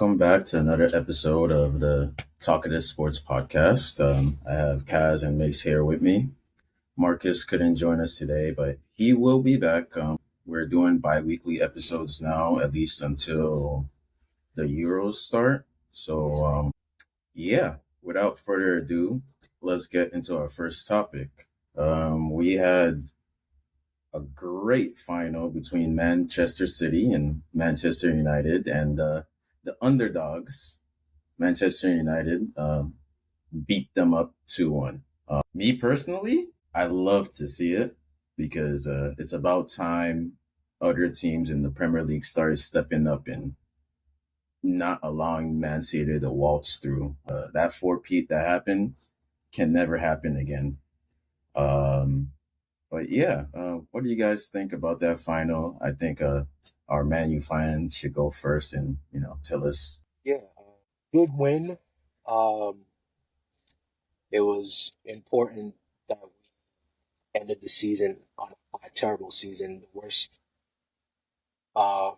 welcome back to another episode of the Talkative Sports podcast. I have Kaz and Mace here with me. Marcus couldn't join us today, but he will be back. We're doing bi-weekly episodes now, at least until the Euros start. So, without further ado, let's get into our first topic. We had a great final between Manchester City and Manchester United, and the underdogs, Manchester United, beat them up 2-1. Me personally, I love to see it because it's about time other teams in the Premier League started stepping up and not allowing Man City to waltz through. That four-peat that happened can never happen again. Um, But yeah, what do you guys think about that final? I think our Man U fans should go first and tell us. Yeah, big win. Um, it was important that we ended the season on a terrible season, the worst uh,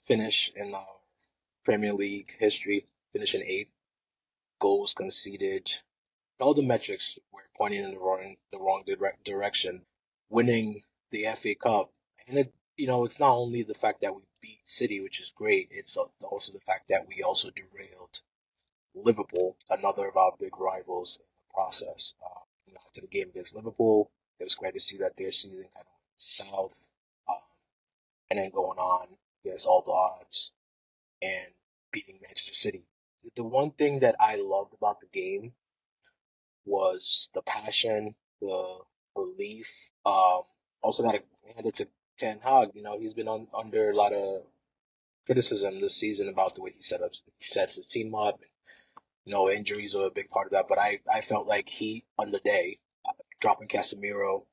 finish in our Premier League history, finishing eighth, goals conceded. All the metrics were pointing in the wrong direction. Winning the FA Cup, and it's not only the fact that we beat City, which is great. It's also the fact that we also derailed Liverpool, another of our big rivals in the process. After the game against Liverpool, it was great to see that their season kind of went south, um, and then going on against all the odds and beating Manchester City. The one thing that I loved about the game was the passion, the belief. Also got to hand it to Ten Hag. He's been under a lot of criticism this season about the way he sets his team up. Injuries are a big part of that, but I felt like he, on the day, dropping Casemiro,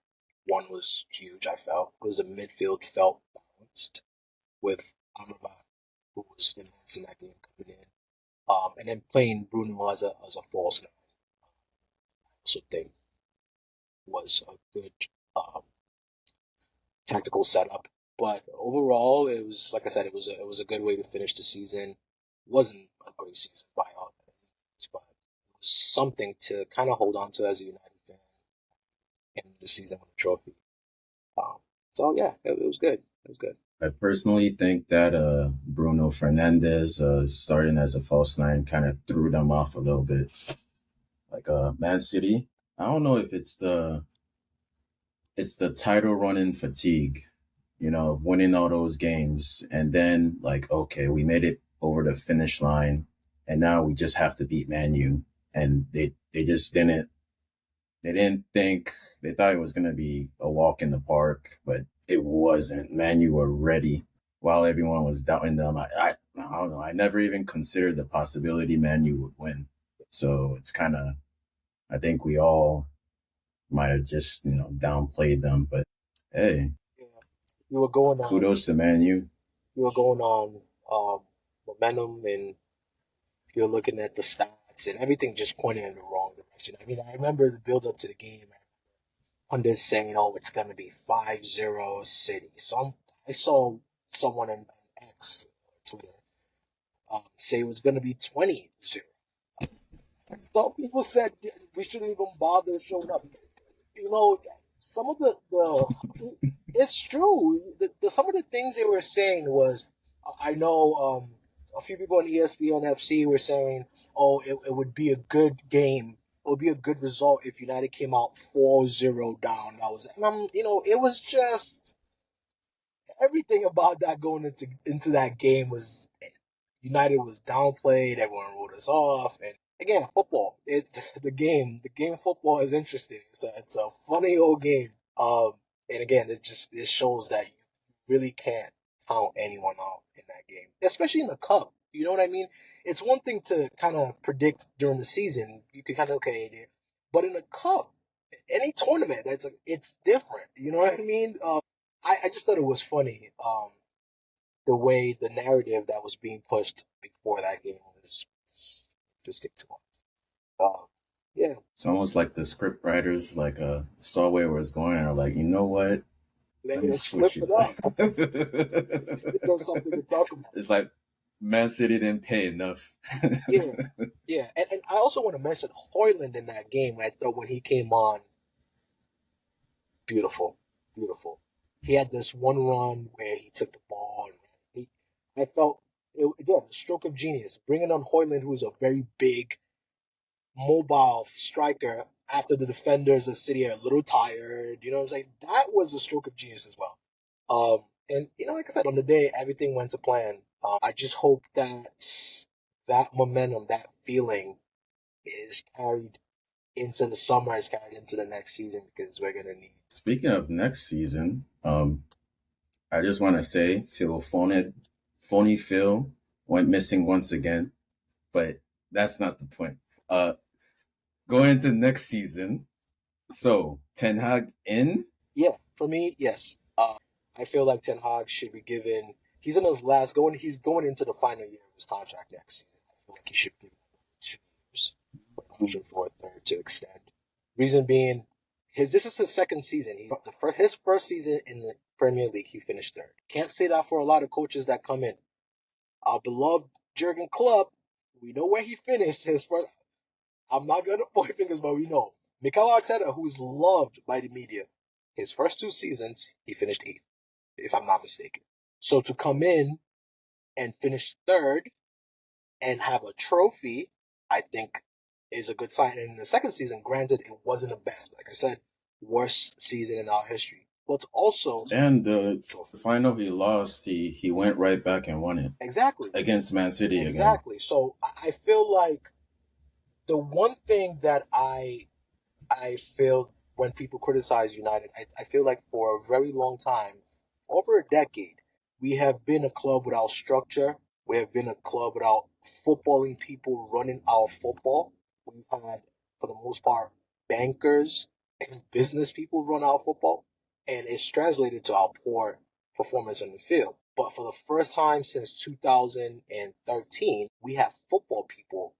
one was huge, I felt, because the midfield felt balanced with Amrabat, who was enhancing that game coming in. And then playing Bruno as a false nine, I also think was a good um, tactical setup. But overall, it was, like I said, it was a good way to finish the season. It wasn't a great season by all means, but it was something to kind of hold on to as a United fan in the season with a trophy. So yeah, it was good. It was good. I personally think that Bruno Fernandes starting as a false nine kind of threw them off a little bit. Like Man City, I don't know if it's the title running fatigue, of winning all those games, and then like, okay, we made it over the finish line, and now we just have to beat Man U, and they just didn't. They didn't think. They thought it was gonna be a walk in the park, but it wasn't. Man U were ready while everyone was doubting them. I don't know. I never even considered the possibility Man U would win. So it's kind of. I think we all might have just downplayed them, but hey, Yeah, you were going on. kudos to Man U. You were going on momentum, and you're looking at the stats, and everything just pointed in the wrong direction. I mean, I remember the build up to the game. Pundits saying, "Oh, it's going to be 5-0 City." I saw someone in X Twitter say it was going to be 20-0. Some people said we shouldn't even bother showing up. Some of it's true. Some of the things they were saying was, I know a few people on ESPN FC were saying, oh, it would be a good game. It would be a good result if United came out 4-0 down. It was just everything about that going into that game was United was downplayed. Everyone wrote us off, and again, football. The game football is interesting. It's a funny old game. And again, it shows that you really can't count anyone out in that game, especially in the cup. You know what I mean? It's one thing to kind of predict during the season. You can kind of okay, but in a cup, any tournament, it's different. You know what I mean? I just thought it was funny. The way the narrative that was being pushed before that game was interesting to watch. Yeah, It's almost like the script writers like saw where it was going and are like, you know what? Let me let's flip switch it. it up. Let's give them something to talk about. It's like Man City didn't pay enough. Yeah, yeah. And I also want to mention Hoyland in that game. I thought when he came on, beautiful, beautiful. He had this one run where he took the ball and I felt again, a stroke of genius. Bringing on Hoyland, who's a very big, mobile striker after the defenders of City are a little tired. You know what I'm saying? That was a stroke of genius as well. And like I said, on the day, everything went to plan. I just hope that momentum, that feeling is carried into the summer, is carried into the next season because we're gonna need. Speaking of next season, I just want to say phony Phil went missing once again, but that's not the point. Uh, Going into next season, so Ten Hag in. Yeah, for me, yes. I feel like Ten Hag should be given. He's in his last going. He's going into the final year of his contract next season. I feel like he should be given 2 years with option for a third to extend. Reason being, this is his second season. His first season in the Premier League, he finished third. Can't say that for a lot of coaches that come in. Our beloved Jurgen Klopp, we know where he finished his first. I'm not gonna point fingers, but we know. Mikel Arteta, who's loved by the media, his first 2 seasons, he finished eighth, if I'm not mistaken. So to come in and finish third and have a trophy, I think is a good sign. And in the second season, granted, it wasn't the best. Like I said, worst season in our history. But also And the trophy. final he lost, he went right back and won it Exactly. against Man City again. Exactly. So I feel like the one thing that I feel when people criticize United, I feel like for a very long time, over a decade, we have been a club without structure. We have been a club without footballing people running our football. We've had, for the most part, bankers and business people run our football, and it's translated to our poor performance in the field. But for the first time since 2013, we have football people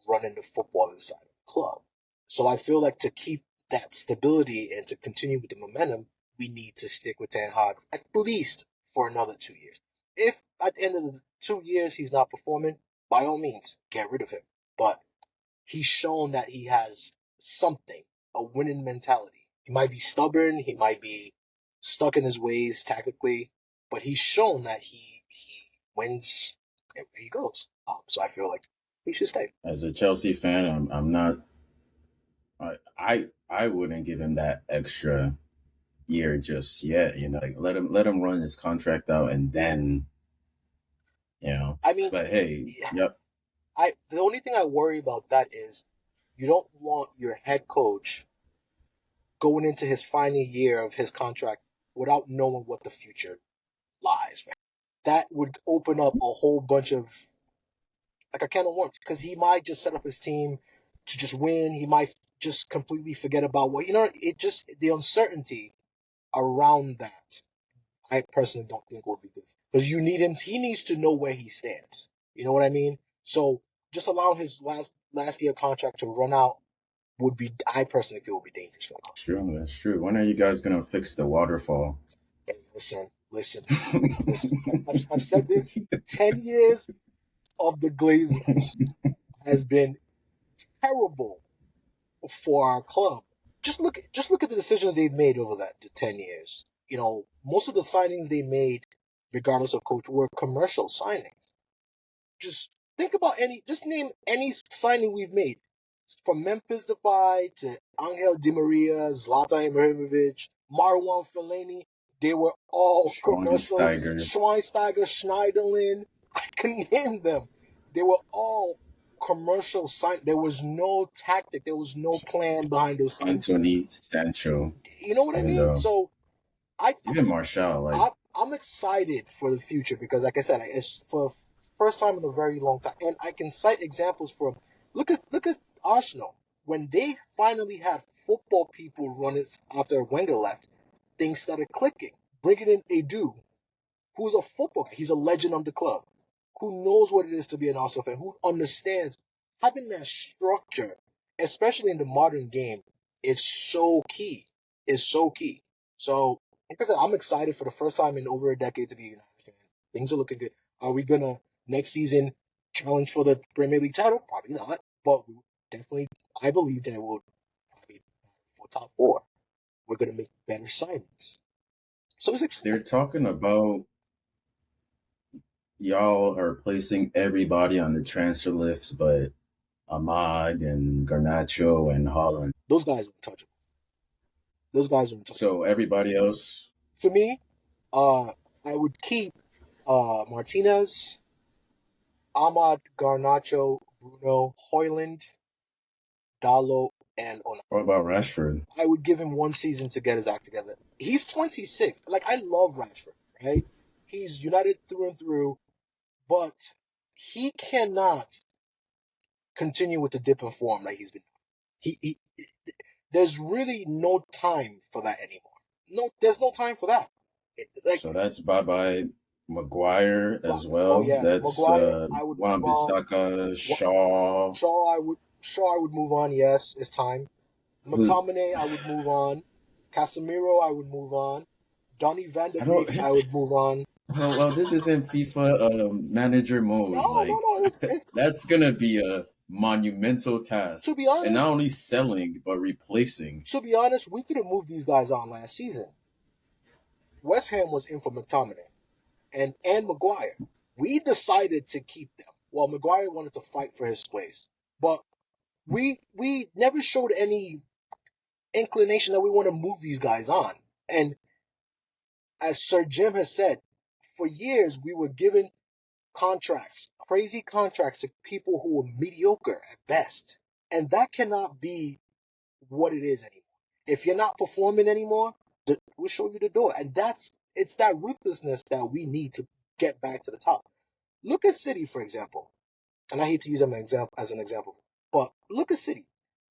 running the football inside of the club. So I feel like to keep that stability and to continue with the momentum, we need to stick with Ten Hag at least for another 2 years. If at the end of the 2 years he's not performing, by all means, get rid of him. But he's shown that he has something, a winning mentality. He might be stubborn, he might be stuck in his ways tactically, but he's shown that he wins everywhere he goes. So I feel like he should stay. As a Chelsea fan, I'm not. I wouldn't give him that extra year just yet. Like let him run his contract out and then you know. I mean, But hey, yep, the only thing I worry about that is you don't want your head coach going into his final year of his contract without knowing what the future lies. Right? That would open up a whole bunch of like a can of worms because he might just set up his team to just win. He might just completely forget about what It just the uncertainty around that. I personally don't think would be good because you need him. He needs to know where he stands. You know what I mean? So just allowing his last year contract to run out would be, I personally feel, would be dangerous for him. true. That's true. When are you guys gonna fix the waterfall? Hey, listen. I've said this. 10 years of the Glazers has been terrible for our club. Just look at the decisions they've made over that the 10 years. Most of the signings they made, regardless of coach, were commercial signings. Just think about just name any signing we've made. From Memphis Depay to Angel Di Maria, Zlatan Ibrahimovic, Marwan Fellaini, they were all commercials. Schweinsteiger, Schweinsteiger, Schneiderlin, I can name them. They were all commercial sign. There was no tactic. There was no plan behind those signings. Anthony, Sancho, You know what I and mean? So I even Martial. Like I'm excited for the future because, like I said, it's for first time in a very long time, and I can cite examples from. Look at Arsenal when they finally had football people run it after Wenger left. Things started clicking. Bringing in Edu, who's a football guy. He's a legend of the club, who knows what it is to be an Arsenal fan, who understands having that structure, especially in the modern game, is so key. Is so key. So, like I said, I'm excited for the first time in over a decade to be a United fan. Things are looking good. Are we gonna Next season, challenge for the Premier League title? Probably not. But we definitely, I believe that we'll probably for top four. We're going to make better signings. So it's They're exciting. talking about y'all are placing everybody on the transfer list, but Ahmad and Garnacho and Holland. Those guys are untouchable. Those guys are untouchable. So everybody else, For me, uh, I would keep Martinez, Ahmad, Garnacho, Bruno, Hoyland, Dallo, and Onana. what about Rashford? I would give him one season to get his act together. He's 26. Like, I love Rashford, right? He's United through and through, but he cannot continue with the dip in form that he's been. He there's really no time for that anymore. No, there's no time for that. Like, So that's bye bye Maguire as oh well. yes, That's Maguire, I would move on. Wan-Bissaka, Shaw. Shaw, I would move on. Yes, it's time. Who's McTominay, I would move on. Casemiro, I would move on. Donny van de I don't. Beek, I would move on. Well, this isn't FIFA manager No, mode. no, Like no. that's gonna be a monumental task, To be and not honest, only selling but replacing. we could have moved these guys on last season. West Ham was in for McTominay and Maguire. We decided to keep them. Well, Maguire wanted to fight for his place, but we never showed any inclination that we want to move these guys on. And as Sir Jim has said, for years we were given contracts, crazy contracts to people who were mediocre at best. And that cannot be what it is anymore. If you're not performing anymore, we'll show you the door. And it's that ruthlessness that we need to get back to the top. Look at City, for example. And I hate to use them as an example, but look at City.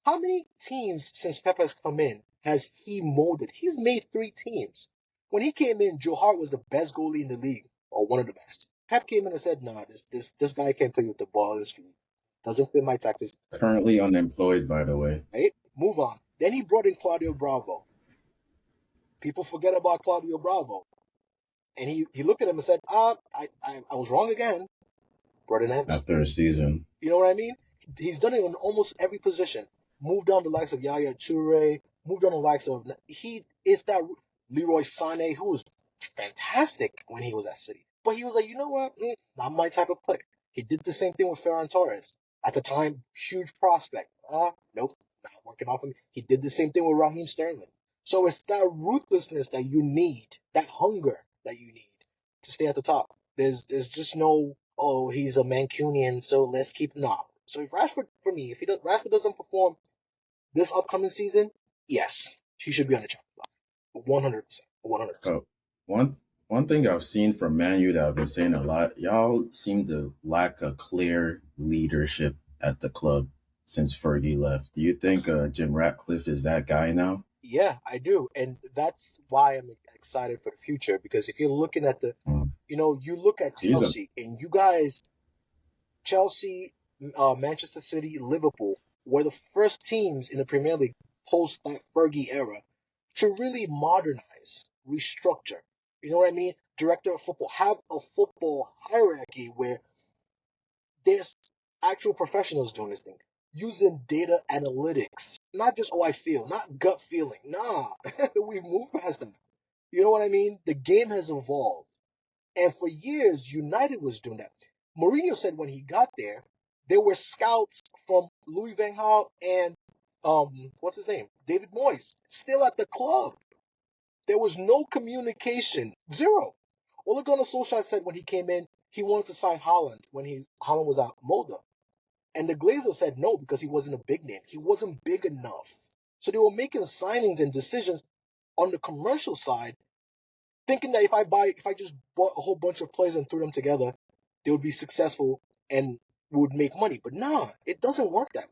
How many teams since Pep has come in has he molded? He's made 3 teams. When he came in, Joe Hart was the best goalie in the league, or one of the best. Pep came in and said, "Nah, this guy can't play with the ball at his feet. Doesn't fit my tactics." Currently unemployed, by the way. Right? Move on. Then he brought in Claudio Bravo. People forget about Claudio Bravo, and he looked at him and said, I was wrong again." Brought in Enzo. After a season, You know what I mean? He's done it in almost every position. Moved on the likes of Yaya Toure. Moved on the likes of he is that Leroy Sané, who was fantastic when he was at City. But he was like, you know what? Not my type of player. He did the same thing with Ferran Torres. At the time, huge prospect. Nope, not working off him. He did the same thing with Raheem Sterling. So it's that ruthlessness that you need, that hunger that you need to stay at the top. There's just no, oh, he's a Mancunian, so let's keep him off. So if Rashford, for me, if Rashford doesn't perform this upcoming season, yes, he should be on the chopping block. 100%. 100%. oh, one one thing I've seen from Man U that I've been saying a lot, y'all seem to lack a clear leadership at the club since Fergie left. Do you think Jim Ratcliffe is that guy now? Yeah, I do. And that's why I'm excited for the future, because if you're looking at Mm. you look at He's a Chelsea, and you guys, Chelsea, Manchester City, Liverpool were the first teams in the Premier League post that Fergie era to really modernize, restructure. You know what I mean? Director of football, have a football hierarchy where there's actual professionals doing this thing, using data analytics, not just, oh, I feel, not gut feeling. Nah, we've moved past that. You know what I mean? The game has evolved. And for years, United was doing that. Mourinho said when he got there were scouts from Louis Van Gaal and what's his name, David Moyes, still at the club. There was no communication, zero. Ole Gunnar Solskjaer said when he came in, he wanted to sign Holland when Holland was at Molde, and the Glazers said no because he wasn't a big name. He wasn't big enough. So they were making signings and decisions on the commercial side, thinking that if I just bought a whole bunch of players and threw them together, they would be successful and would make money. But nah, it doesn't work that way.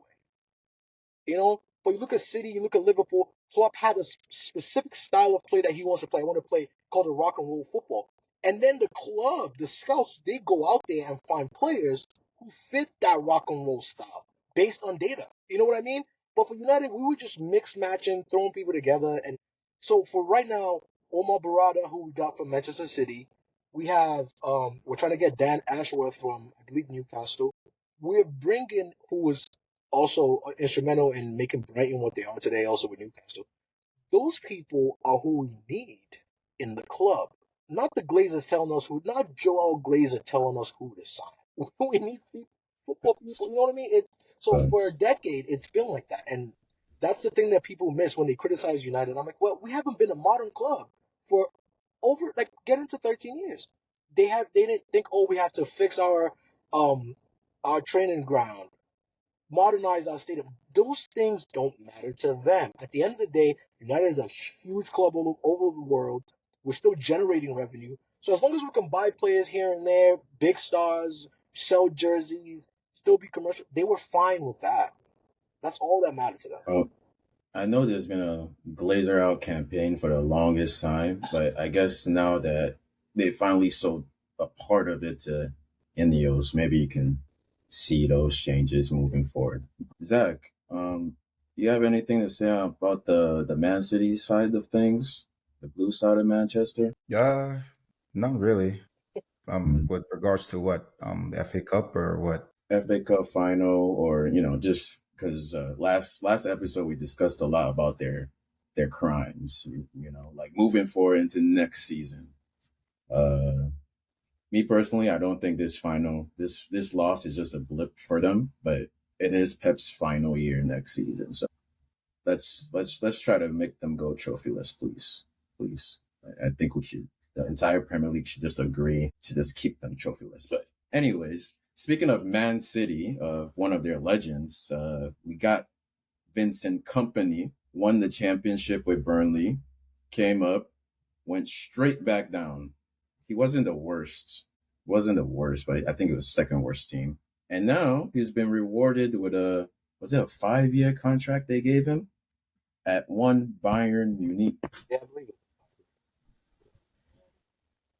You know, but you look at City, you look at Liverpool. Klopp had a specific style of play that he wants to play. I want to play called a rock and roll football. And then the club, the scouts, they go out there and find players who fit that rock and roll style based on data. You know what I mean? But for United, we were just mix matching, throwing people together. And so for right now, Omar Barada, who we got from Manchester City, We're trying to get Dan Ashworth from, I believe, Newcastle. We're bringing who was also instrumental in making Brighton what they are today, also with Newcastle. Those people are who we need in the club. Not the Glazers telling us who, not Joel Glazer telling us who to sign. We need football people. You know what I mean? It's so Uh, for a decade, it's been like that, and that's the thing that people miss when they criticize United. I'm like, well, we haven't been a modern club for over like get into 13 years. They didn't think, oh, we have to fix um our training ground, modernize our stadium. Those things don't matter to them. At the end of the day, United is a huge club all over the world. We're still generating revenue. So as long as we can buy players here and there, big stars, sell jerseys, still be commercial, they were fine with that. That's all that mattered to them. oh, I know there's been a Glazer out campaign for the longest time, but I guess now that they finally sold a part of it to Ineos, maybe you can see those changes moving forward. Zach, you have anything to say about the Man City side of things, the blue side of Manchester? Yeah, not really. Mm. With regards to what, the FA Cup or what? FA Cup final, or just because last episode we discussed a lot about their crimes, like moving forward into next season. Uh, Me personally, I don't think this loss is just a blip for them, but it is Pep's final year next season. So let's try to make them go trophyless, please, please. I think we should. The entire Premier League should just agree to just keep them trophyless. But anyways, speaking of Man City, of one of their legends, we got Vincent Kompany, won the championship with Burnley, came up, went straight back down. He wasn't the worst, but I think it was second worst team. And now he's been rewarded with was it a 5-year contract they gave him at one Bayern Munich? Yeah, I believe it.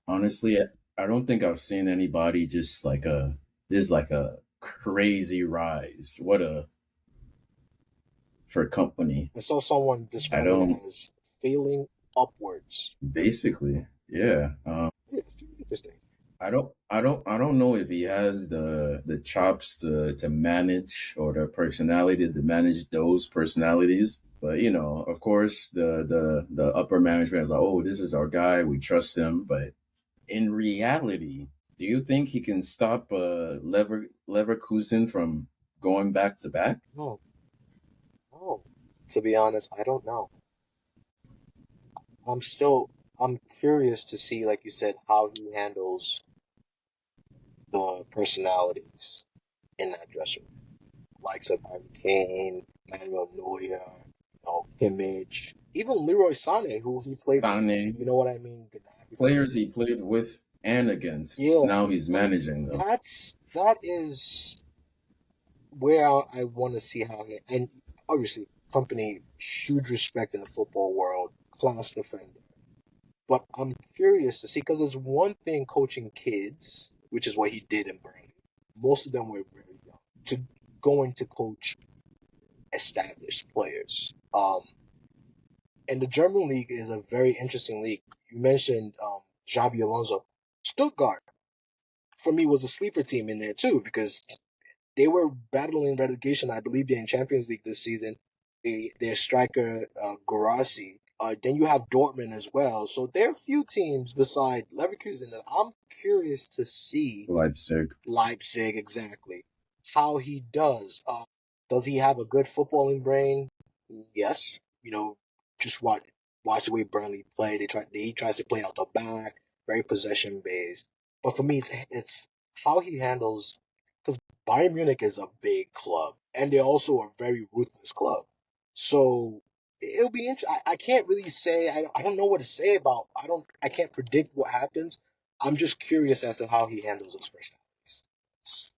Honestly, I don't think I've seen anybody just like a crazy rise. What a for company. I saw someone I describe it don't as failing upwards. basically, yeah. Yeah, it's interesting. I don't know if he has the chops to manage, or the personality to manage those personalities. But of course, the upper management is like, oh, this is our guy, we trust him. But in reality, do you think he can stop Leverkusen from going back to back? No, no. To be honest, I don't know. I'm still I'm curious to see, like you said, how he handles the personalities in that dressing room. Likes of Harry Kane, Manuel Neuer, Kimmich, even Leroy Sané, who he played with. Sane, You know what I mean? Gnabry played players with. he played with and against. Yeah, Now he's like managing them. that is where I want to see how he, and obviously company huge respect in the football world, class defender. But I'm curious to see because there's one thing coaching kids, which is what he did in Burnley. Most of them were very young to going to coach established players. And the German league is a very interesting league. You mentioned Xabi Alonso. Stuttgart for me was a sleeper team in there too because they were battling relegation. I believe they're in Champions League this season. Their striker Guarassi. Then you have Dortmund as well. So there are a few teams beside Leverkusen that I'm curious to see. Leipzig. Leipzig, exactly. How he does. Does he have a good footballing brain? Yes. Just watch the way Burnley play. He tries to play out the back, very possession based. But for me, it's how he handles because Bayern Munich is a big club and they're also a very ruthless club. So it'll be interesting. I can't really say. I don't know what to say about. I can't predict what happens. I'm just curious as to how he handles those personalities. That's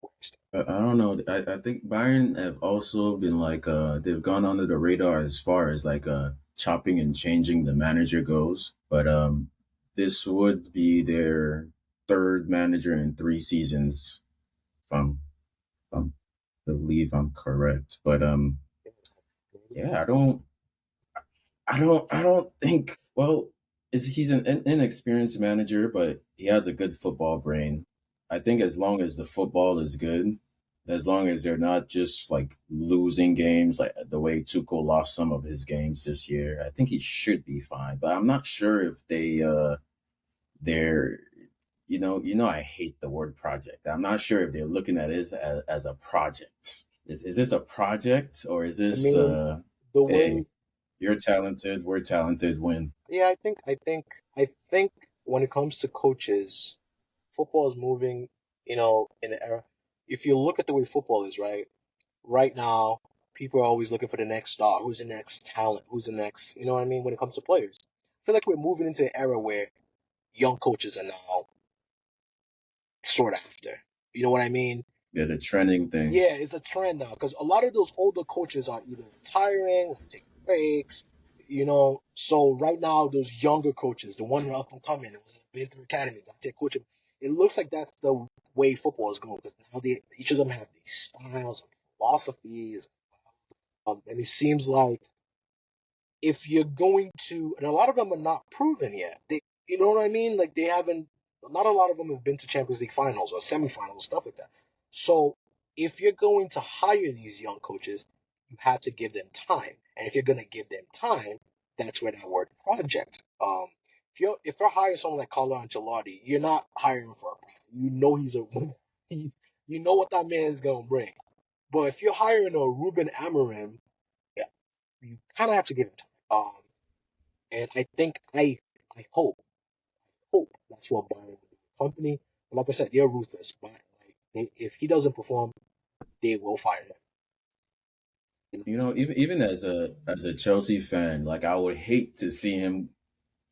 what I stand. I don't know. I think Bayern have also been like they've gone under the radar as far as like chopping and changing the manager goes. But this would be their third manager in 3 seasons, if I'm believe I'm correct. But Yeah, maybe. yeah, I don't think. Well, he's an inexperienced manager, but he has a good football brain. I think as long as the football is good, as long as they're not just like losing games like the way Tuchel lost some of his games this year, I think he should be fine. But I'm not sure if they're I hate the word project. I'm not sure if they're looking at it as a project. Is this a project or is I this mean, the hey, way, you're talented, we're talented, win. yeah, I think when it comes to coaches, football is moving, in the era. If you look at the way football is, right now, people are always looking for the next star. Who's the next talent? Who's the next, you know what I mean? When it comes to players, I feel like we're moving into an era where young coaches are now sought after. You know what I mean? Yeah, the trending thing. Yeah, it's a trend now because a lot of those older coaches are either retiring or taking breaks, So right now, those younger coaches, the one up and coming, it was been through academy, got their coaching. It looks like that's the way football is going because now each of them have these styles and philosophies, and it seems like if you're going to, and a lot of them are not proven yet. You know what I mean? Like they haven't. Not a lot of them have been to Champions League finals or semifinals, stuff like that. So if you're going to hire these young coaches, you have to give them time, and if you're going to give them time, that's where that word project. If you're hiring someone like Carlo Ancelotti, you're not hiring for a project. You know he's a he, you know what that man is going to bring. But if you're hiring a Ruben Amorim, yeah, you kind of have to give him time. And I think I hope that's what Bayern will do. Company, but like I said, they're ruthless. But like, if he doesn't perform, they will fire him. Even as a Chelsea fan, like I would hate to see him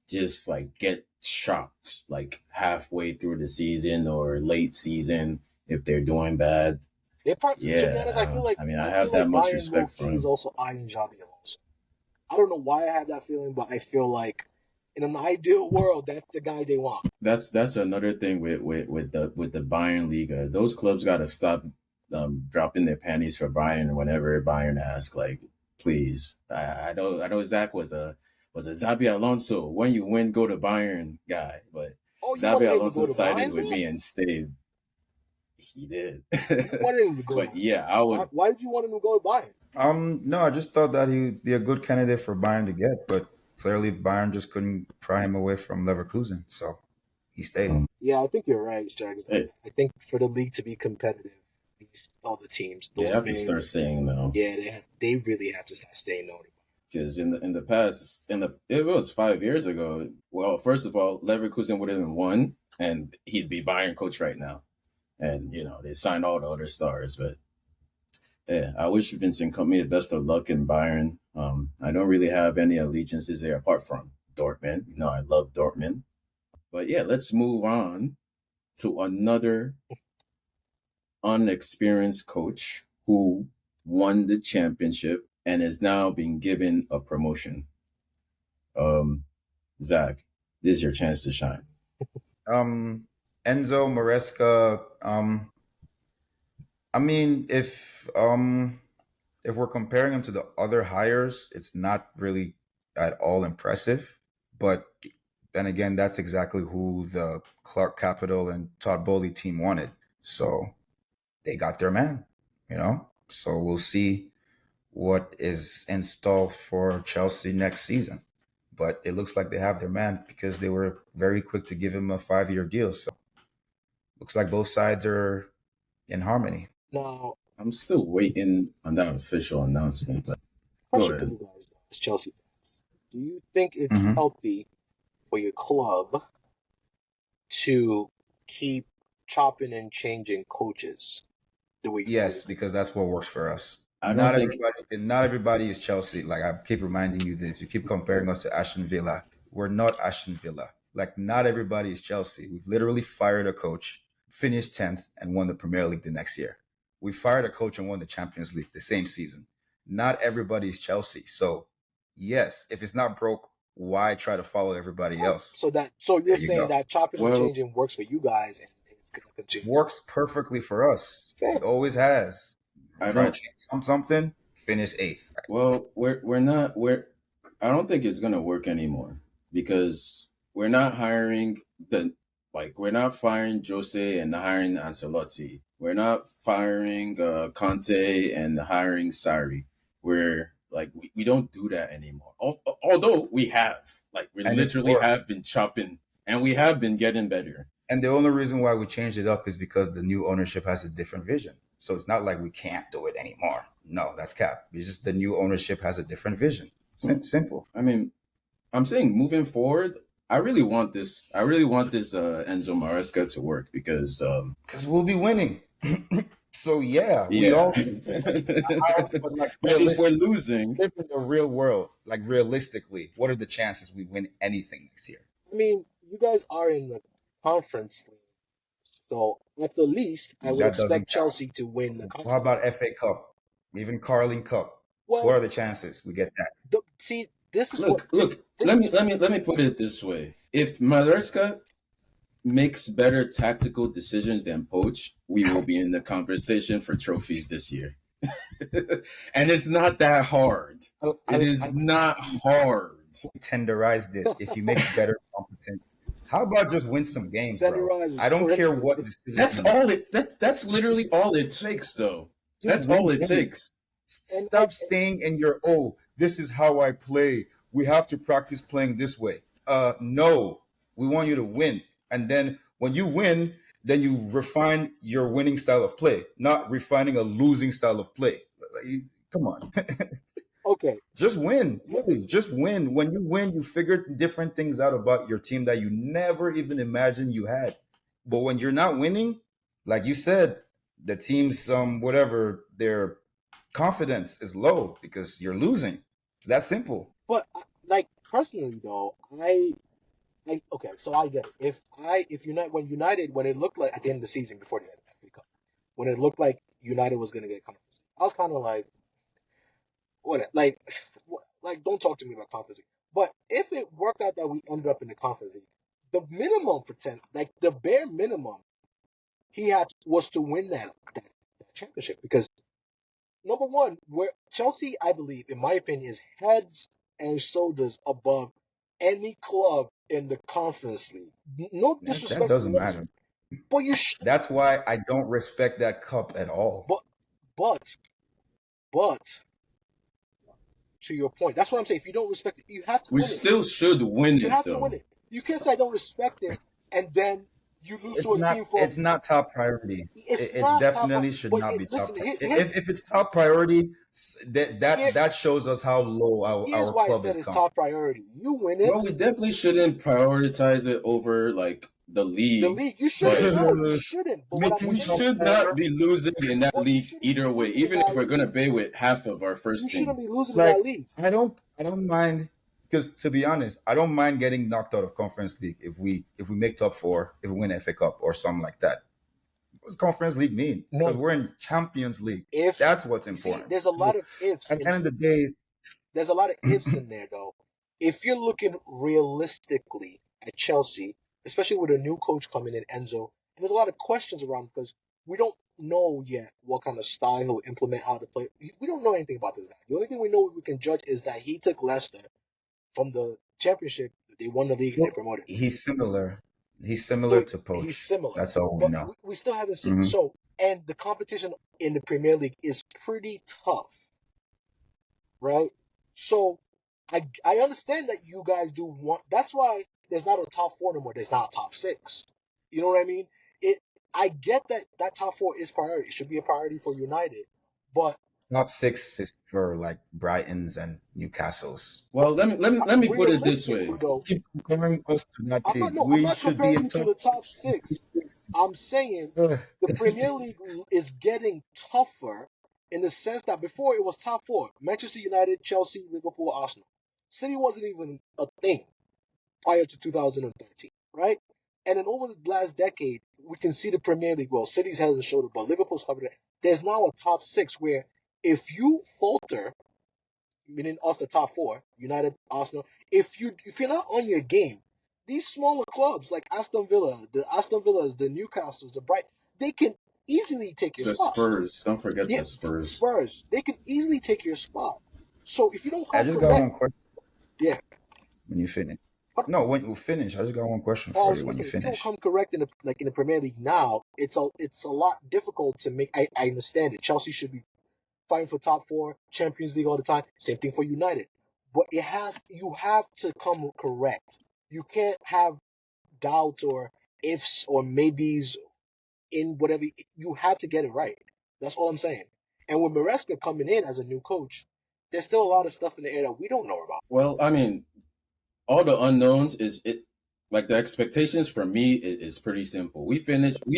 just like get shocked like halfway through the season or late season if they're doing bad. To be honest, Yeah, I mean, I I have feel that like much Bayern low respect for key is him. also eyeing Xabi Alonso. I don't know why I have that feeling, but I feel like in an ideal world, that's the guy they want. That's another thing with the Bayern Liga. Those clubs got to stop dropping their panties for Bayern whenever Bayern asks. Like, please, I know Zach was a Xabi Alonso when you win go to Bayern guy, but Oh, you Xabi wanted him to Alonso go to sided Bayern, with Zach? me and stayed. He did, You wanted him to go to but Bayern. yeah, I would. Why did you want him to go to Bayern? No, I just thought that he'd be a good candidate for Bayern to get, but clearly Bayern just couldn't pry him away from Leverkusen, so he stayed. Yeah, I think you're right, Jags. Hey, I think for the league to be competitive, these all the teams, they those have to winning, start saying no. yeah, they really have to start staying no. Because in the past, if it was 5 years ago, well, first of all, Leverkusen would have been one, and he'd be Bayern coach right now. And they signed all the other stars, but yeah, I wish Vincent Kompany the best of luck in Bayern. I don't really have any allegiances there apart from Dortmund. I love Dortmund, but yeah, let's move on to another unexperienced coach who won the championship and is now being given a promotion. Um, Zach, this is your chance to shine. Um, Enzo Maresca. I mean, if we're comparing him to the other hires, it's not really at all impressive. But then again, that's exactly who the Clark Capital and Todd Bowley team wanted. So they got their man. So we'll see what is installed for Chelsea next season. But it looks like they have their man because they were very quick to give him a 5-year deal. So looks like both sides are in harmony. Now, I'm still waiting on that official announcement, but go question for ahead. you guys, as Chelsea fans: do you think it's Hmm. healthy for your club to keep chopping and changing coaches the way you Yes, guys do? because that's what works for us. I don't think. Not everybody is Chelsea. Like I keep reminding you this. You keep comparing us to Aston Villa. We're not Aston Villa. Like not everybody is Chelsea. We've literally fired a coach, finished 10th, and won the Premier League the next year. We fired a coach and won the Champions League the same season. Not everybody is Chelsea. So yes, if it's not broke, why try to follow everybody Oh, else? so you're There you saying go. that chopping and Well, changing works for you guys and it's gonna continue. Works perfectly for us. Fair. It always has. I Trying to don't. change something, finish eighth. Well, we're not. We're. I don't think it's gonna work anymore because we're not hiring the we're not firing Jose and hiring Ancelotti. We're not firing Conte and hiring Sarri. We're like we don't do that anymore. Although we have we And it's literally worked. have been chopping and we have been getting better. And the only reason why we changed it up is because the new ownership has a different vision. So it's not like we can't do it anymore. No, that's cap. It's just the new ownership has a different vision. Simple. I mean, I'm saying moving forward, I really want this. I really want this Enzo Maresca to work because Because we'll be winning. So yeah, we yeah. all. But like But if we're realistically, losing, live in the real world. Like realistically, what are the chances we win anything next year? I mean, you guys are in the conference league, so at the least, I would That doesn't expect count. Chelsea to win the How conference. about FA Cup, even Carling Cup? What Well, are the chances we get that? see, this is what look, this look. this Let me is let me let me put it this way: if Maresca makes better tactical decisions than Poach, we will be in the conversation for trophies this year. And it's not that hard. It I is not hard. tenderized it. If you make better competent, how about just win some games, bro? Tenderized is I don't care crazy. what decisions That's you make. all it. That's literally all it takes, though. Just That's all win it games. takes. Stop staying in your this is how I play. We have to practice playing this way. No, we want you to win. And then when you win, then you refine your winning style of play, not refining a losing style of play. Come on. Okay, Just win. Really, just win. When you win, you figure different things out about your team that you never even imagined you had. But when you're not winning, like you said, the team's whatever their confidence is low because you're losing. It's that simple. but like personally though, okay, so I get it. If United when it looked like at the end of the season before the FA Cup, when it looked like United was gonna get conference, I was kind of like, what, like don't talk to me about conference league. But if it worked out that we ended up in the conference league, the minimum for the bare minimum he had was to win that championship because number one, where Chelsea, I believe, in my opinion, is heads and shoulders above any club in the conference league. No That disrespect to doesn't Leicester, matter. but you should. That's why I don't respect that cup at all. But but but to your point, that's what I'm saying. If you don't respect it, you have to We win it. still should win You it, have to win though. it. You can't say I don't respect it and then you lose It's to a not. team from. It's not top priority. It's It's not top. definitely should But not be top. listen, If it's top priority, here, that shows us how low here's our why I club said has it's come. top priority. You win it, Well, we definitely shouldn't prioritize it over the the league, league. You shouldn't. but No, you shouldn't. But what I'm Making we saying top is, should not four, be losing in that but you league shouldn't be either way, losing in even if that we're gonna league. pay with half of our You first shouldn't team. be losing in like that league. I don't mind because to be honest, I don't mind getting knocked out of conference league if we make top four, if we win FA Cup or something like that. What does conference league mean? Because No, we're in Champions League. if That's what's you see, important. there's a lot So of ifs at the in. end of the day, There's a lot of ifs in there though. If you're looking realistically at Chelsea, especially with a new coach coming in, Enzo, and there's a lot of questions around because we don't know yet what kind of style he'll implement, how to play. We don't know anything about this guy. The only thing we know we can judge is that he took Leicester from the championship. They won the league and they well, promoted. he's similar. He's similar So to he's Poach. similar, That's all we but know. we still haven't seen. Hmm. So, and the competition in the Premier League is pretty tough, right? So, I understand that you guys do want. That's why there's not a top four anymore. There's not a top six. You know what I mean? It. I get that top four is priority. It should be a priority for United, but Top six is for like Brightons and Newcastles. Well, let me put it this realistically, way. though, Keep comparing us to that I'm not. team. No, I'm We not should be comparing in you to top the top six. six. I'm saying the Premier League is getting tougher in the sense that before it was top four: Manchester United, Chelsea, Liverpool, Arsenal. City wasn't even a thing prior to 2013, right? And then over the last decade, we can see the Premier League. Well, City's head and shoulder, but Liverpool's covered it. There's now a top six where if you falter, meaning us, the top four, United, Arsenal, if you're not on your game, these smaller clubs like Aston Villas, the Newcastles, the Bright, they can easily take your The spot. Spurs, don't forget Yeah, the Spurs. Spurs, they can easily take your spot. So if you don't I come just got correct, one question yeah, when you finish. No, when you finish, I just got one question Well, I for was you gonna when you say, if you don't finish. come correct in the Premier League now, it's a lot difficult to make. I understand it. Chelsea should be fighting for top four, Champions League all the time. Same thing for United. But you have to come correct. You can't have doubts or ifs or maybes in whatever. You have to get it right. That's all I'm saying. And with Maresca coming in as a new coach, there's still a lot of stuff in the air that we don't know about. Well, I mean, all the unknowns is it like the expectations for me is pretty simple. We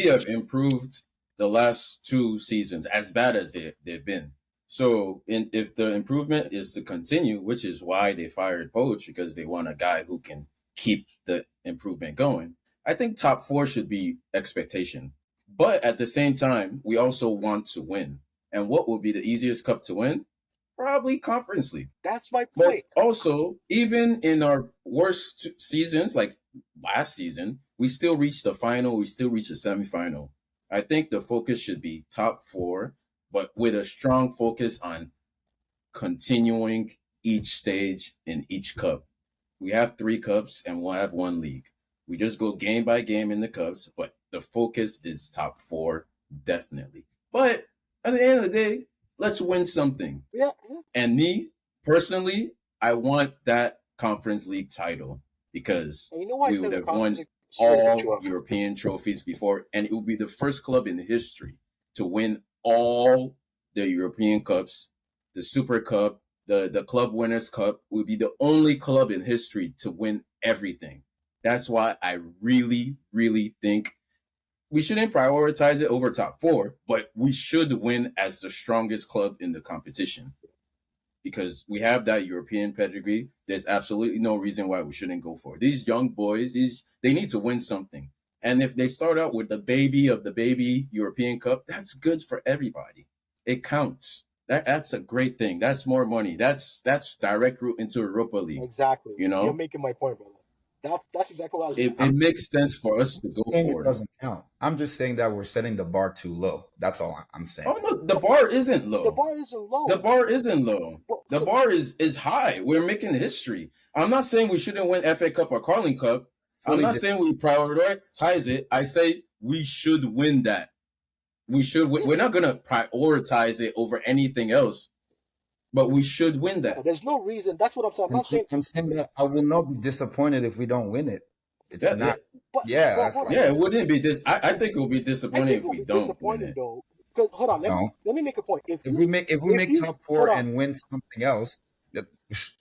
have improved the last two seasons as bad as they've been. So if the improvement is to continue, which is why they fired Poach because they want a guy who can keep the improvement going. I think top four should be expectation. But at the same time, we also want to win. And what will be the easiest cup to win? Probably Conference League. That's my But point. also, even in our worst seasons, like last season, we still reached the final. We still reached the semifinal. I think the focus should be top four, but with a strong focus on continuing each stage in each cup. We have three cups and we'll have one league. We just go game by game in the cups, but the focus is top four, definitely. But at the end of the day, let's win something. Yeah, And me personally, I want that Conference League title because and you know why I we say would the have Conference won League? Sorry to cut you all off. European trophies before, and it would be the first club in history to win all the European Cups, the Super Cup, the Club Winners' Cup. Would be the only club in history to win everything. That's why I really, really think we shouldn't prioritize it over top four, but we should win as the strongest club in the competition because we have that European pedigree. There's absolutely no reason why we shouldn't go for it. These young boys, they need to win something. And if they start out with the baby of the baby European Cup, that's good for everybody. It counts. That's a great thing. That's more money. That's direct route into Europa League. Exactly. You You're know, making my point, brother. That's exactly what I was gonna it say. makes sense for us to go Saying it for it. doesn't count. I'm just saying that we're setting the bar too low. That's all I'm saying. Oh no, the bar isn't The low. bar isn't The low. bar isn't low. Well, The bar is high. We're making history. I'm not saying we shouldn't win FA Cup or Carling Cup. I'm Fully not saying we prioritize it. I say we should win that. We should. We're yeah, not gonna prioritize it over anything else, but we should win that. there's no reason. That's what I'm saying. I'm not saying, I'm saying that I will not be disappointed if we don't win it. It's Yeah, yeah, not. but Yeah, but that's hold on. like yeah. It wouldn't be this. I But think it would be I disappointing think if it'll we be don't win disappointing it. though. Because hold on, no. let me make a point. If we If make you top hold four on, and win something else, that,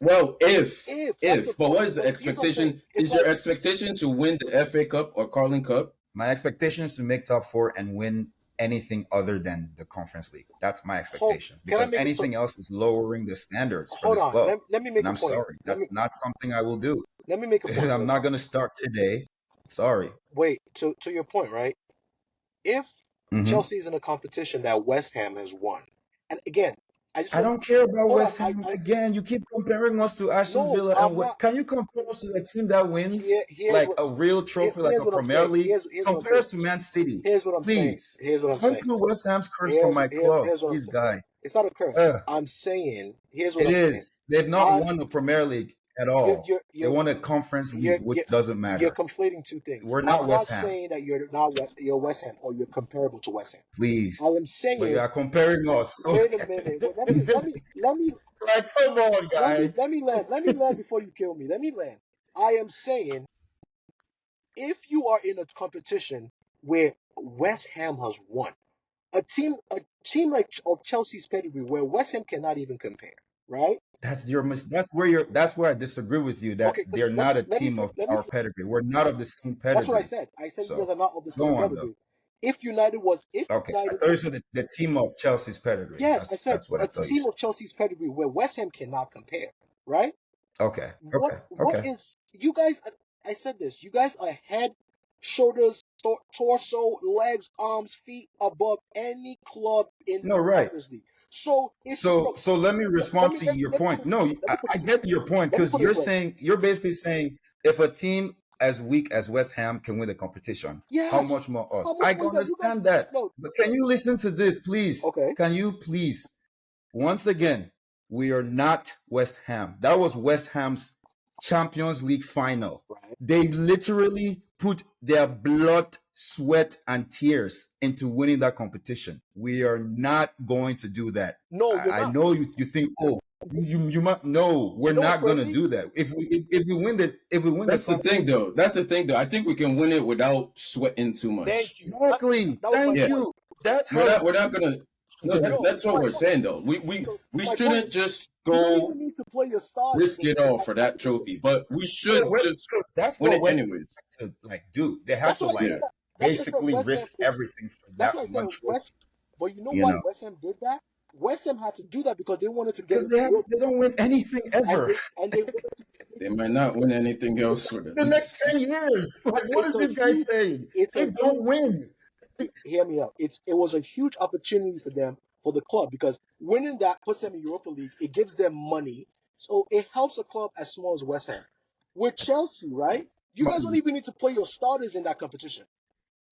Well, if that's the if, but what point. is the But here's what I'm saying. expectation? It's Is your like expectation to win the FA Cup or Carling Cup? my expectation is to make top four and win anything other than the Conference League. That's my hold. expectations Can I because make it so? anything else is lowering the standards for Hold this on. club. Let me And make a I'm point. sorry, that's not something I will do. Let me make a point I'm real not quick. going to start today. Sorry. Wait, to your point, right? If hmm Chelsea's in a competition that West Ham has won, and again, I just I want don't care about hold on. West Ham. Again, you keep comparing us to Aston No, Villa I'm not. can you compare us to the team that wins Here's like what a real trophy, like here's a what I'm Premier saying. League? Here's what I'm Compare saying. us to Man City, Here's what I'm saying. please. Here's what I'm Don't saying. put West Ham's curse on my club, Here's what I'm this saying. guy. It's not a curse. Ugh, I'm saying. Here's what it I'm saying. is. They've not I'm won the Premier League at you're all. you're They you're won a Conference League, you're which you're, doesn't you're matter. conflating two things. We're not I'm West not Ham, saying that you're not you're West Ham or you're comparable to West Ham. please. All I'm But you saying. are comparing us. So Wait a minute. Wait, like, come on, guy. let me land before you kill me. Let me land. I am saying if you are in a competition where West Ham has won, a team like of Chelsea's pedigree where West Ham cannot even compare, right? That's where I disagree with you that Okay, because they're not a let me team of let me. our pedigree. We're not of the same That's what I pedigree. said. I said you So guys are not of the same go on though. pedigree. If Okay, I United thought you was said the team of Chelsea's pedigree. yes, I said That's what I a thought you team said. of Chelsea's pedigree where West Ham cannot compare, right? Okay, What okay, what okay. is you guys? I said this. You guys are head, shoulders, torso, legs, arms, feet above any club in No, the right. Conference League. So if you So no, so let me respond to your let me put point. it No, let me put I this get your point let me because put it this way. you're basically saying if a team as weak as West Ham can win the competition, how Yes. much more us? How much I more that you guys? understand that, No. but can you listen to this, please? Okay. Can you please? Once again, we are not West Ham. That was West Ham's Champions League final. Right? They literally put their blood, sweat, and tears into winning that competition. We are not going to do that. No, you're I not. know you think, oh, you might. No, we're You know what's not going to crazy? do that. If we win the That's the thing, though. That's the thing, though. I think we can win it without sweating too much. Thank you. exactly, That was my thank Yeah. point. you. That's We're how. not. We're not gonna. No, No, that's what my we're point. saying, though. So We my point. shouldn't just You don't go even need to play your starters risk in it all that for that competition. trophy, but we should just That's win what it West anyways. Ham had to like do. They had That's to why I like said Yeah. that. That's why I said basically West Ham risk puts. everything for That's that why I one said trophy. West. But you know You why know, West Ham did that? West Ham had to do that because they wanted to get because into Europe, they don't win anything and ever. they wanted to get They into might not win anything else for the The next least. 10 years, like what It's is a this guy huge. saying? It's They a don't huge. win. Hear me out. It was a huge opportunity for them, for the club, because winning that puts them in Europa League. It gives them money, so it helps a club as small as West Ham. With Chelsea, right? You guys don't even need to play your starters in that competition.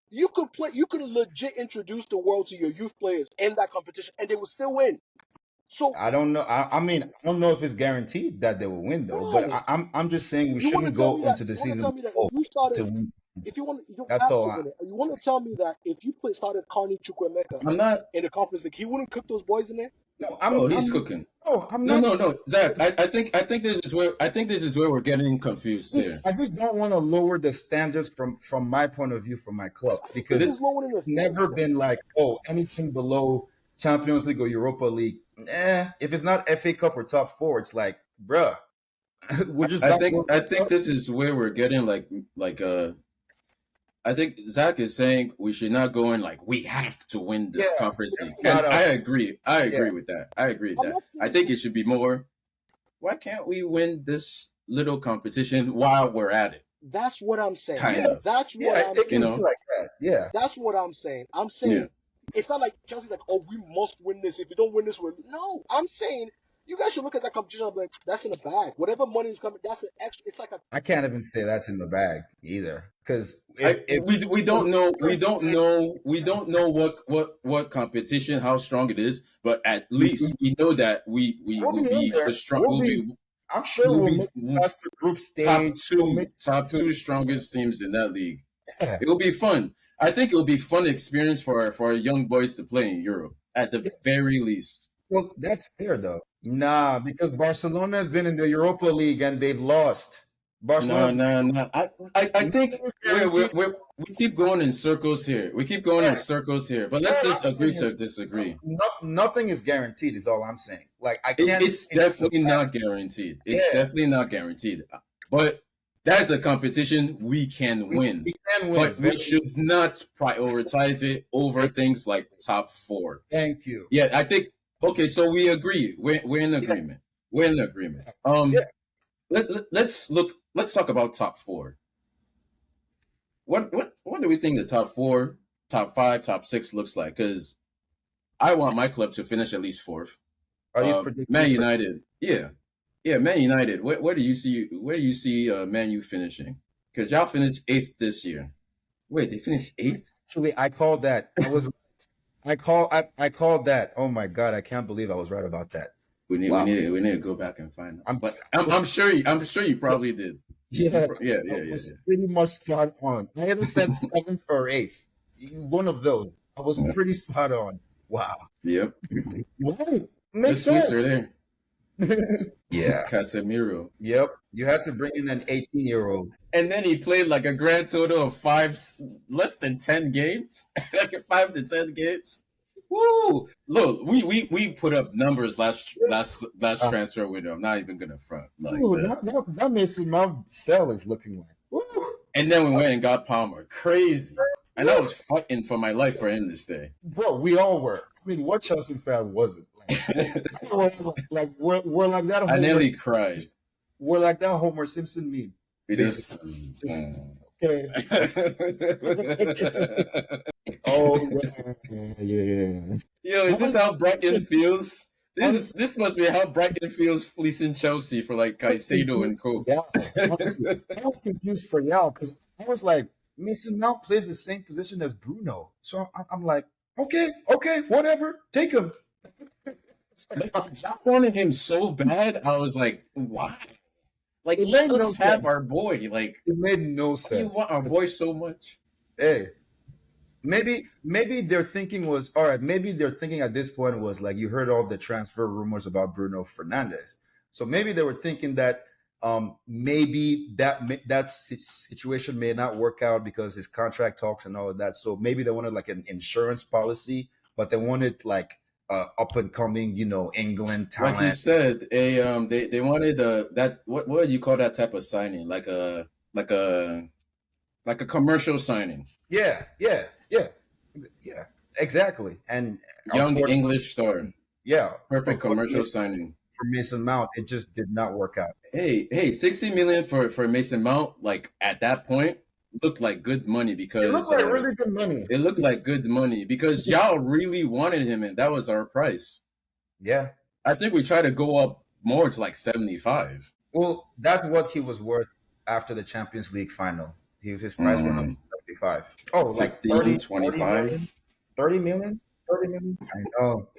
You could play. You could legit introduce the world to your youth players in that competition, and they will still win. So, I don't know. I mean, I don't know if it's guaranteed that they will win though. But bro, I'm just saying we you want to shouldn't tell go me that? into the You want to season tell with me that if hope you started, to win. if you want, you don't That's have all to I win it. You want to tell me that if you started Carney Chukwuemeka I'm not. in the Conference League, he wouldn't cook those boys in there? No, Oh, he's I'm cooking. no, I'm No, not no, saying no, Zach. I think this is where we're getting confused here. I just don't want to lower the standards from my point of view for my club I don't think because This, it's lower than the it's never standard. been like, oh, anything below Champions League or Europa League. If it's not FA Cup or top four, it's like, bruh, we're just not going I to. think this is where we're getting like I think Zach is saying we should not go in like we have to win the Yeah, conference league, it's and not a I agree. I yeah. agree with that. I agree with I'm that. not I saying think it should be more. Why can't we win this little competition while we're at it? that's what I'm saying. Kind of, That's Yeah, what I'm it you can saying. be know. like that. Yeah. That's what I'm saying. I'm Yeah. saying it's not like Chelsea's like, oh, we must win this. If we don't win this, we're no. I'm saying you guys should look at that competition and be like, that's in the bag. Whatever money is coming, that's an extra. It's like a I can't even say that's in the bag either. Because if We it was don't know guaranteed, we don't know what competition, how strong it is, but at least we know that we we'll will be in be the there. strong I'm sure we'll we'll be make it past the group top stage. We'll two make top it to two strongest teams in that league. yeah. It'll be fun. I think it'll be fun experience for our young boys to play in Europe at the very least. Well, that's fair though. Nah, because Barcelona has been in the Europa League and they've lost. No, Barcelona's no, no. I think nothing is guaranteed. we keep going in circles here. We keep going in Yeah, circles here. But let's all just I'm agree saying to is disagree. nothing is guaranteed. Is all I'm saying. Like I can't say It's it's in the definitely bag. not guaranteed. It's Yeah, definitely not guaranteed. But that's a competition we can win. we can win. But we should not prioritize it over things like top four. Thank you. Yeah, I think okay, so we agree. We're in Yeah, agreement. We're in agreement. yeah. Let's talk about top four. What do we think the top four, top five, top six looks like? Because I want my club to finish at least fourth. Are these Man predictions for? United, yeah, Man United. Where do you see Man U finishing? Because y'all finished eighth this year. Wait, they finished eighth? Actually, I called that. I called that. Oh my god, I can't believe I was right about that. Wow. We need to go back and find out. I'm But I was, I'm sure you probably did. yeah, Yeah, I yeah, yeah, was yeah. pretty much spot on. I had said seventh or eighth. One of those. I was Yeah. pretty spot on. Wow. Yep. Right. The Makes sweets are sense. there. Yeah. Casemiro. Yep. You had to bring in an 18-year-old. And then he played like a grand total of less than 10 games. Like 5 to 10 games. Woo! Look, we put up numbers last Uh, transfer window. I'm not even gonna front like ooh, that. that Mason Mount cell is looking like. Ooh, And then we went and got Palmer. Crazy. And I was fighting for my life for him to stay. bro, we all were. I mean, what Chelsea fan wasn't? We're like that I Homer. nearly cried. We're like that Homer Simpson meme. It Basically. is. Just, okay. Oh yeah. Yo, is this how Brighton feels? This must be how Brighton feels fleecing Chelsea for like Caicedo and co. Yeah, honestly, I was confused for y'all because I was like, Mason Mount plays the same position as Bruno, so I'm like, okay, whatever, take him. I wanted him so bad. I was like, why? Like, It let made no us have sense. our boy. Like, It made no why you sense. want our boy so much? Hey, maybe their thinking was all right. Maybe their thinking at this point was like you heard all the transfer rumors about Bruno Fernandes, so maybe they were thinking that maybe that situation may not work out because his contract talks and all of that. So maybe they wanted like an insurance policy, but they wanted like up and coming, England Like you talent. said, they wanted that what do you call that type of signing? Like a like a commercial signing. Yeah, yeah, yeah, yeah, exactly. And Young unfortunately, English star. yeah, Perfect commercial unfortunately signing. for Mason Mount, it just did not work out. Hey, 60 million for Mason Mount, like at that point, looked like good money It looked because like really good money. it looked like good money because y'all really wanted him and that was our price. Yeah. I think we tried to go up more to like 75. Well, that's what he was worth after the Champions League final. His price went up to Mm, 75. Oh, like 15, 30, 40 25. million? 30 million? 30 million? I know.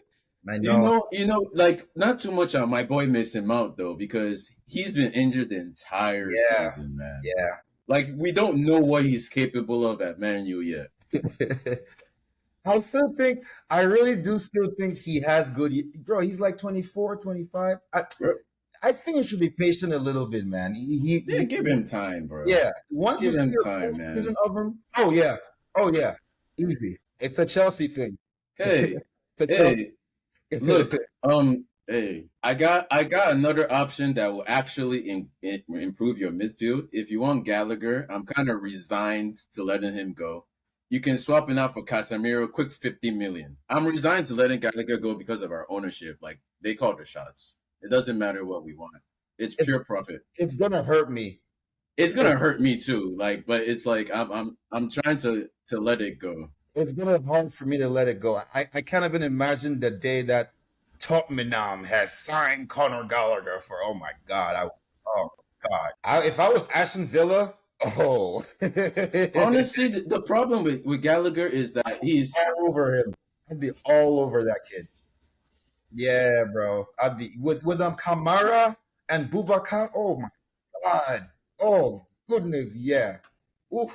I You know. know, you know, like not too much on my boy Mason Mount though, because he's been injured the entire Yeah. season, man. Yeah. Like we don't know what he's capable of at Man U yet. I really do still think he has good, bro. He's like 24, 25. Bro, I think you should be patient a little bit, man. yeah, give him time, bro. Yeah. Once you Give see him a full time, season man. of him, oh yeah, oh yeah, easy. It's a Chelsea thing. Hey, It's a Chelsea. hey, look, I got another option that will actually improve your midfield. If you want Gallagher, I'm kind of resigned to letting him go. You can swap him out for Casemiro, quick 50 million. I'm resigned to letting Gallagher go because of our ownership. Like they call the shots. It doesn't matter what we want. It's It, pure profit. it's gonna hurt me. It's gonna It's hurt me too. Like, but it's like I'm trying to let it go. it's gonna be hard for me to let it go. I can't even imagine the day that Tottenham has signed Conor Gallagher for. Oh my god! Oh god! If I was Aston Villa, oh, Honestly, the problem with Gallagher is that he's all over him. I'd be all over that kid. Yeah, bro. I'd be with Kamara and Bubakar. Oh my god. Oh goodness, yeah. Ooh.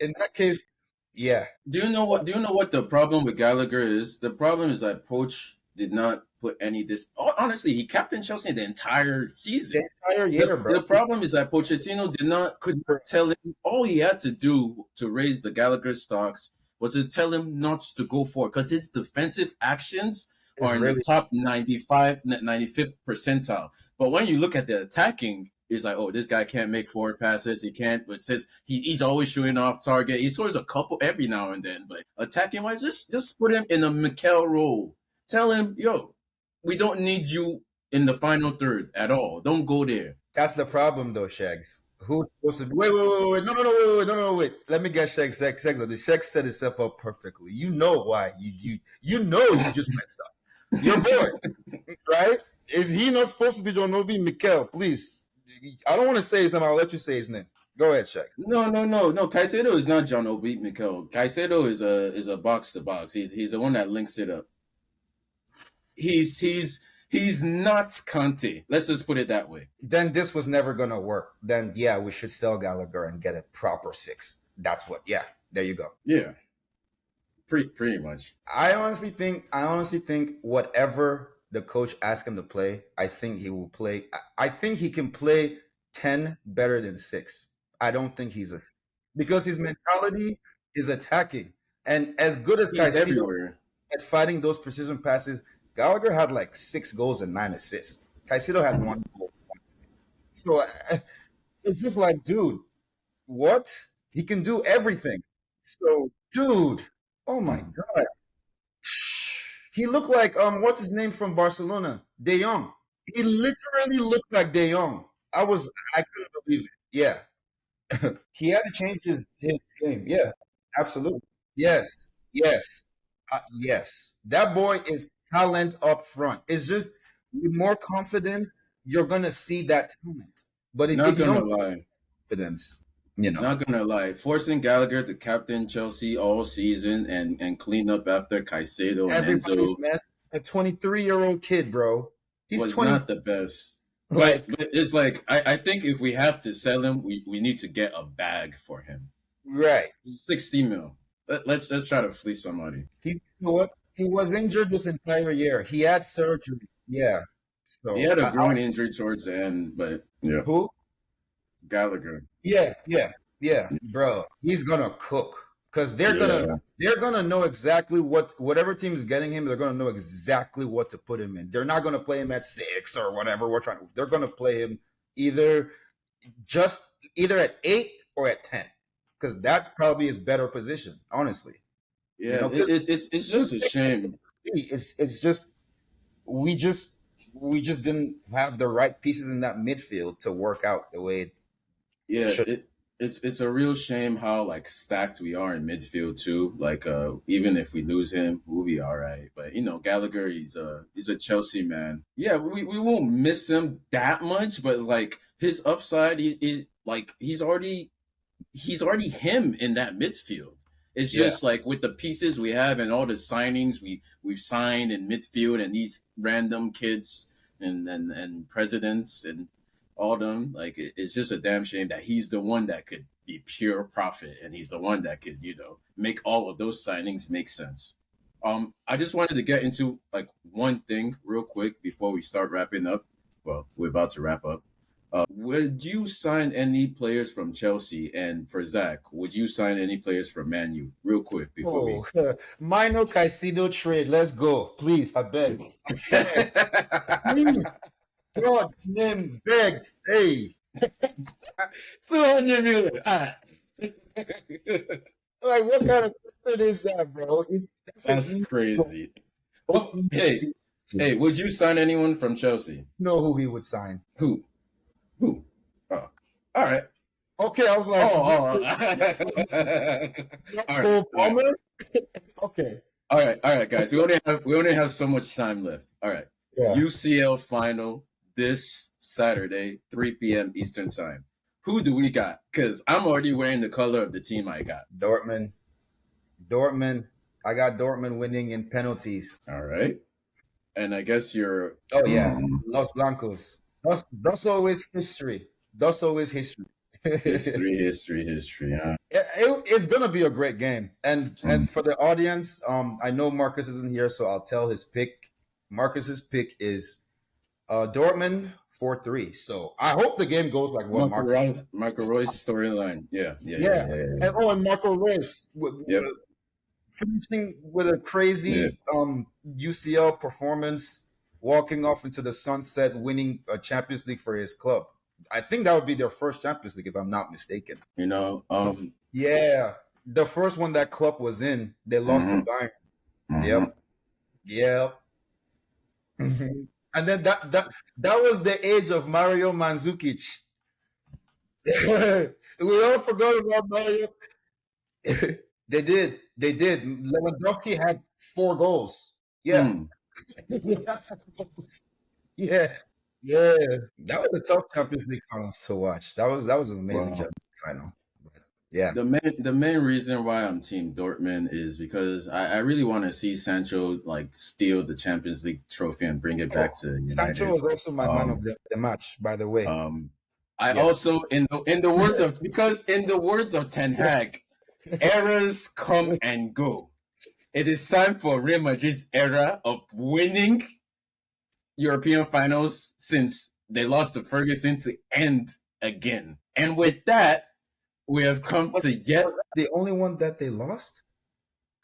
In that case, yeah. Do you know what the problem with Gallagher is? The problem is that Poach did not put any this. Oh, honestly, he captained Chelsea the entire The season. entire The year, bro. the problem is that Pochettino could not tell him. All he had to do to raise the Gallagher stocks was to tell him not to go for it because his defensive actions It's are in the really top 95, 95th percentile. But when you look at the attacking, it's like, oh, this guy can't make forward passes. He can't. It says he's always shooting off target. He scores a couple every now and then, but attacking wise, just put him in a Mikel role. Tell him, yo, we don't need you in the final third at all. Don't go there. that's the problem though, Shags. Who's supposed to wait, no, wait. Let me get Shags. The Shags set itself up perfectly. You know why. You just messed up. Your boy, right? Is he not supposed to be John Obi Mikel? Please. I don't want to say his name. I'll let you say his name. Go ahead, Shaq. No. Caicedo is not John Obi Mikel. Caicedo is a box to box. He's the one that links it up. He's not Conte. Let's just put it that way. Then this was never gonna work. Then yeah, we should sell Gallagher and get a proper six. That's what. Yeah, there you go. Yeah, pretty much. I honestly think whatever the coach asks him to play, I think he will play. I think he can play 10 better than 6. I don't think he's a because his mentality is attacking. And as good as He's Caicedo everywhere. at fighting those precision passes, Gallagher had like 6 goals and 9 assists. Caicedo had 1 goal, 1 assist. So it's just like, dude, what? He can do everything. So, dude, oh my Mhm. god. He looked like what's his name from Barcelona? De Jong. He literally looked like De Jong. I couldn't believe it. Yeah. He had to change his game. Yeah, absolutely. Yes. Yes. Yes. That boy is talent up front. It's just with more confidence, you're gonna see that talent. But Not if you gonna don't lie. have confidence, you know. Not gonna lie. Forcing Gallagher to captain Chelsea all season and clean up after Caicedo and Everybody's Enzo mess. A 23-year-old kid, bro. He's was 20. not the best. Like, but it's like I think if we have to sell him, we need to get a bag for him. right. 60 mil. Let's try to fleece somebody. He, you know what? He was injured this entire year. He had surgery. Yeah. He So had a groin injury towards the end, but yeah, who? Gallagher. Yeah, bro. He's gonna cook because Yeah, they're gonna know exactly whatever team is getting him. They're gonna know exactly what to put him in. They're not gonna play him at 6 or whatever. They're gonna play him either either at 8 or at 10 because that's probably his better position, honestly. You yeah. know, because It's just a shame. it's just we just we just didn't have the right pieces in that midfield to work out the way it Yeah, should. it's a real shame how like stacked we are in midfield too. Like even if we lose him, we'll be all right. But Gallagher, he's a Chelsea man. Yeah, we won't miss him that much, but like his upside, he's already him in that midfield. It's Yeah, just like with the pieces we have and all the signings we've signed in midfield and these random kids and presidents and all them. Like it's just a damn shame that he's the one that could be pure profit and he's the one that could make all of those signings make sense. I just wanted to get into like one thing real quick before we start wrapping up. Well, we're about to wrap up. Would you sign any players from Chelsea? And for Zach, would you sign any players from Man U? Real quick before we. oh, minor Caicedo trade. Let's go, please. I beg. Please, God, name, beg. Hey, 200 million. like what kind of question is that, bro? That's an That's easy crazy. goal. Oh, hey, would you sign anyone from Chelsea? Know who he would sign? Who? Who? Oh, all right. Okay, I was like, Oh. All right, Cole all right, Palmer. Okay, all right, guys. We only have so much time left. All right. yeah, UCL final this Saturday, 3 p.m. Eastern time. Who do we got? Because I'm already wearing the color of the team I got. Dortmund. I got Dortmund winning in penalties. All right. And I guess you're Oh yeah, Los Blancos. That's always history. That's always history. history. Huh? It's gonna be a great game, and for the audience, I know Marcus isn't here, so I'll tell his pick. Marcus's pick is Dortmund 4-3. So I hope the game goes like what Marco Roy's storyline. Yeah. Yeah, and Marco Reus Yep. finishing with a crazy UCL performance, walking off into the sunset, winning a Champions League for his club. I think that would be their first Champions League, if I'm not mistaken. Yeah, the first one that club was in, they lost to Bayern. Yep. And then that was the age of Mario Mandzukic. We all forgot about Mario. They did. Lewandowski had 4 goals. Yeah. Yeah. Yeah. That was a tough Champions League finals to watch. That was an amazing Champions League final. But yeah. The main reason why I'm Team Dortmund is because I really want to see Sancho like steal the Champions League trophy and bring it back to United. Sancho was also my man of the match, by the way. I also in the words of Ten Hag, eras come and go. It is time for Real Madrid's era of winning European finals since they lost to Ferguson to end again. And with that, we have come to yet the only one that they lost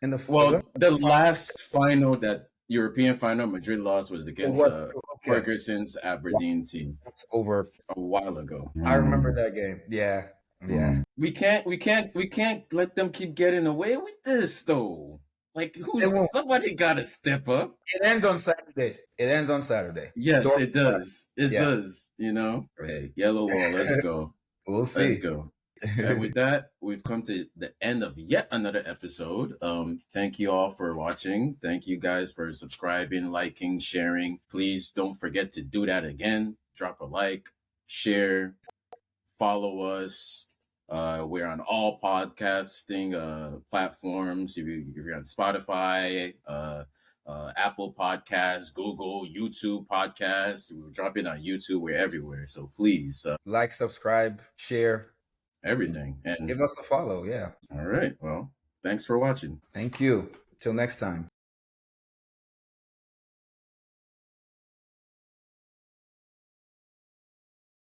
in the the last final that European final Madrid lost was against Ferguson's Aberdeen team. That's over a while ago. I remember that game. Yeah. We can't let them keep getting away with this though. Like somebody gotta step up. It ends on Saturday. Yes, it does. It does, Hey, Yellow Wall, let's go. We'll see. Let's go. And with that, we've come to the end of yet another episode. Thank you all for watching. Thank you guys for subscribing, liking, sharing. Please don't forget to do that again. Drop a like, share, follow us. We're on all podcasting platforms. If you're on Spotify, Apple Podcasts, Google, YouTube Podcasts. We're dropping on YouTube. We're everywhere. So please, Like, subscribe, share, everything. And give us a follow. Yeah. all right. Well, thanks for watching. Thank you. Till next time.